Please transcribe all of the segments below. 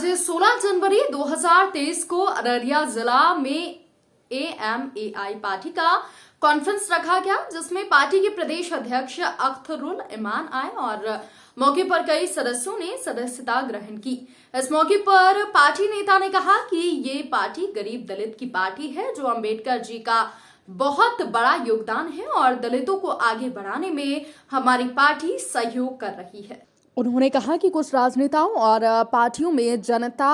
आज 16 जनवरी 2023 को अररिया जिला में AMAI पार्टी का कॉन्फ्रेंस रखा गया, जिसमें पार्टी के प्रदेश अध्यक्ष अख्तरुल ईमान आए और मौके पर कई सदस्यों ने सदस्यता ग्रहण की। इस मौके पर पार्टी नेता ने कहा कि ये पार्टी गरीब दलित की पार्टी है, जो अंबेडकर जी का बहुत बड़ा योगदान है और दलितों को आगे बढ़ाने में हमारी पार्टी सहयोग कर रही है। उन्होंने कहा कि कुछ राजनेताओं और पार्टियों में जनता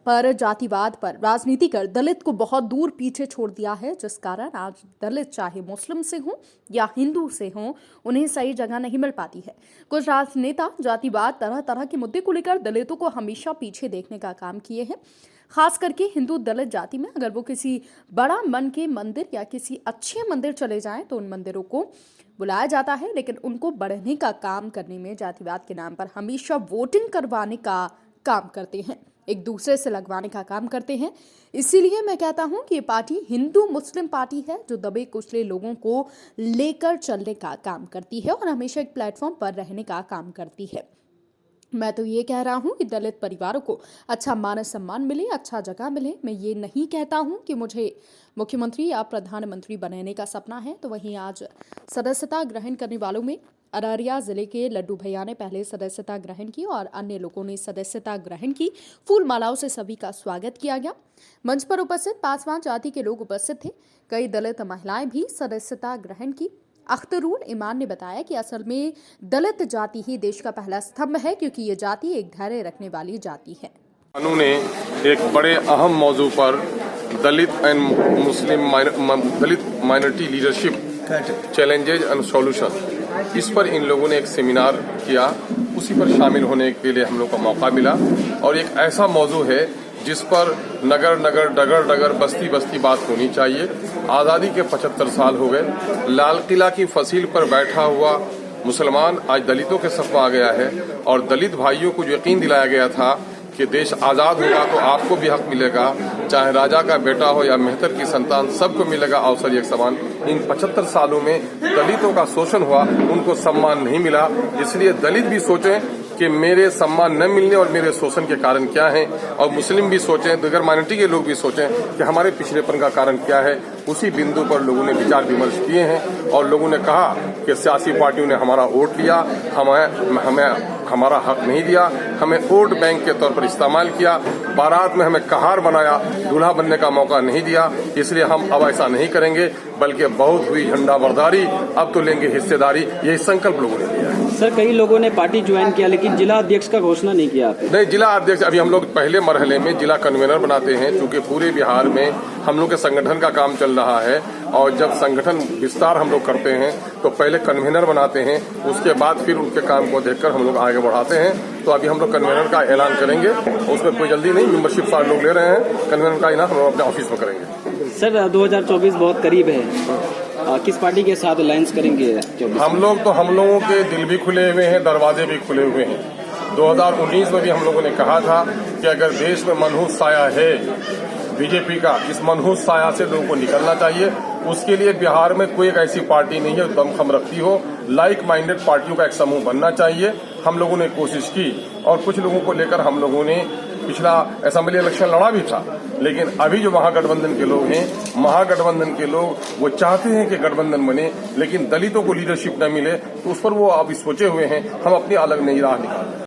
पर जातिवाद पर राजनीति कर दलित को बहुत दूर पीछे छोड़ दिया है, जिस कारण आज दलित चाहे मुस्लिम से हों या हिंदू से हों, उन्हें सही जगह नहीं मिल पाती है। कुछ राजनेता जातिवाद तरह तरह के मुद्दे को लेकर दलितों को हमेशा पीछे देखने का काम किए हैं। खास करके हिंदू दलित जाति में अगर वो किसी बड़ा मन के मंदिर या किसी अच्छे मंदिर चले जाएं तो उन मंदिरों को बुलाया जाता है, लेकिन उनको बढ़ने का काम करने में जातिवाद के नाम पर हमेशा वोटिंग करवाने का काम करते हैं, एक दूसरे से लगवाने का काम करते हैं। इसीलिए मैं कहता हूं कि ये पार्टी हिंदू मुस्लिम पार्टी है, जो दबे कुचले लोगों को लेकर चलने का काम करती है और हमेशा एक प्लेटफॉर्म पर रहने का काम करती है। मैं तो ये कह रहा हूँ कि दलित परिवारों को अच्छा मान सम्मान मिले, अच्छा जगह मिले। मैं ये नहीं कहता हूँ कि मुझे मुख्यमंत्री या प्रधानमंत्री बनने का सपना है। तो वहीं आज सदस्यता ग्रहण करने वालों में अररिया जिले के लड्डू भैया ने पहले सदस्यता ग्रहण की और अन्य लोगों ने सदस्यता ग्रहण की। फूल मालाओं से सभी का स्वागत किया गया। मंच पर उपस्थित पासवान जाति के लोग उपस्थित थे। कई दलित महिलाएं भी सदस्यता ग्रहण की। अख्तरुल ईमान ने बताया कि असल में दलित जाति ही देश का पहला स्तंभ है, क्योंकि ये जाति एक धैर्य रखने वाली जाति है। ने एक बड़े अहम मौजू पर Dalit and Muslim Dalit minority leadership challenges and solution, इस पर इन लोगों ने एक सेमिनार किया। उसी पर शामिल होने के लिए हम लोग को मौका मिला और एक ऐसा मौजू है जिस पर नगर नगर डगर डगर बस्ती बस्ती बात होनी चाहिए। आज़ादी के 75 साल हो गए। लाल किला की फसील पर बैठा हुआ मुसलमान आज दलितों के सफ में आ गया है और दलित भाइयों को यकीन दिलाया गया था कि देश आज़ाद होगा तो आपको भी हक मिलेगा, चाहे राजा का बेटा हो या मेहतर की संतान, सबको मिलेगा अवसर एक समान। इन 75 सालों में दलितों का शोषण हुआ, उनको सम्मान नहीं मिला। इसलिए दलित भी सोचें कि मेरे सम्मान न मिलने और मेरे शोषण के कारण क्या हैं, और मुस्लिम भी सोचें, दीगर माइनॉरिटी के लोग भी सोचें कि हमारे पिछड़ेपन का कारण क्या है। उसी बिंदु पर लोगों ने विचार विमर्श किए हैं और लोगों ने कहा कि सियासी पार्टियों ने हमारा वोट लिया, हमें हमारा हक नहीं दिया, हमें वोट बैंक के तौर पर इस्तेमाल किया, बारात में हमें कहार बनाया, दूल्हा बनने का मौका नहीं दिया। इसलिए हम अब ऐसा नहीं करेंगे, बल्कि बहुत हुई झंडा बरदारी, अब तो लेंगे हिस्सेदारी। यही संकल्प लोगों ने लिया है। सर, कई लोगों ने पार्टी ज्वाइन किया, लेकिन जिला अध्यक्ष का घोषणा नहीं किया आपने। नहीं, जिला अध्यक्ष अभी हम लोग पहले मरहले में जिला कन्वेनर बनाते हैं, क्योंकि पूरे बिहार में हम लोग के संगठन का काम चल रहा है और जब संगठन विस्तार हम लोग करते हैं तो पहले कन्वेनर बनाते हैं, उसके बाद फिर उनके काम को देखकर हम लोग आगे बढ़ाते हैं। तो अभी हम लोग कन्वेनर का ऐलान करेंगे, उसमें कोई जल्दी नहीं, मेंबरशिप सारे लोग ले रहे हैं। कन्वेनर का ऐलान हम लोग अपने ऑफिस में करेंगे। सर, 2024 बहुत करीब है, किस पार्टी के साथ अलायंस करेंगे? हम लोगों के दिल भी खुले हुए हैं, दरवाजे भी खुले हुए हैं। 2019 में भी हम लोगों ने कहा था कि अगर देश में मनहूस साया है बीजेपी का, इस मनहूस साया से लोगों को निकलना चाहिए। उसके लिए बिहार में कोई एक ऐसी पार्टी नहीं है जो दमखम रखती हो। लाइक माइंडेड पार्टियों का एक समूह बनना चाहिए। हम लोगों ने कोशिश की और कुछ लोगों को लेकर हम लोगों ने पिछला असेंबली इलेक्शन लड़ा भी था, लेकिन अभी जो महागठबंधन के लोग हैं, महागठबंधन के लोग वो चाहते हैं कि गठबंधन बने, लेकिन दलितों को लीडरशिप न मिले, तो उस पर वो अभी सोचे हुए हैं। हम अपनी अलग नई राह निकालें।